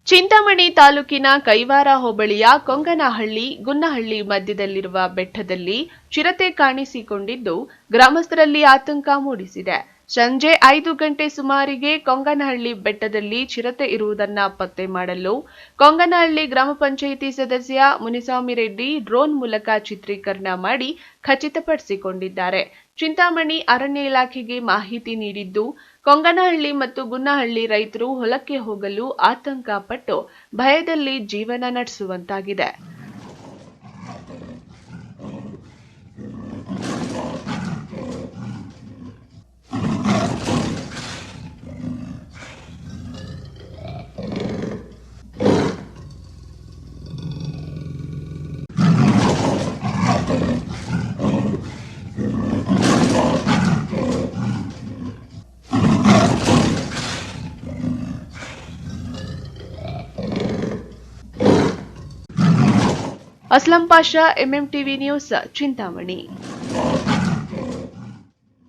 ಚಿಂತಾಮಣಿ ತಾಲೂಕಿನ ಕೈವಾರ ಹೋಬಳಿಯ ಕೊಂಗನಹಳ್ಳಿ ಗುನ್ನಹಳ್ಳಿ ಮಧ್ಯದಲ್ಲಿರುವ ಬೆಟ್ಟದಲ್ಲಿ ಚಿರತೆ ಕಾಣಿಸಿಕೊಂಡಿದ್ದು ಗ್ರಾಮಸ್ಥರಲ್ಲಿ ಆತಂಕ ಮೂಡಿಸಿದೆ. ಸಂಜೆ 5 ಗಂಟೆ ಸುಮಾರಿಗೆ ಕೊಂಗನಹಳ್ಳಿ ಬೆಟ್ಟದಲ್ಲಿ ಚಿರತೆ ಇರುವುದನ್ನು ಪತ್ತೆ ಮಾಡಲು ಕೊಂಗನಹಳ್ಳಿ ಗ್ರಾಮ ಪಂಚಾಯಿತಿ ಸದಸ್ಯ ಮುನಿಸ್ವಾಮಿ ರೆಡ್ಡಿ ಡ್ರೋನ್ ಮೂಲಕ ಚಿತ್ರೀಕರಣ ಮಾಡಿ ಖಚಿತಪಡಿಸಿಕೊಂಡಿದ್ದಾರೆ. ಚಿಂತಾಮಣಿ ಅರಣ್ಯ ಇಲಾಖೆಗೆ ಮಾಹಿತಿ ನೀಡಿದ್ದು, ಕೊಂಗನಹಳ್ಳಿ ಮತ್ತು ಗುನ್ನಹಳ್ಳಿ ರೈತರು ಹೊಲಕ್ಕೆ ಹೋಗಲು ಆತಂಕ ಪಟ್ಟು ಭಯದಲ್ಲಿ ಜೀವನ ನಡೆಸುವಂತಾಗಿದೆ. Aslam Pasha, MM TV news, Chintamani.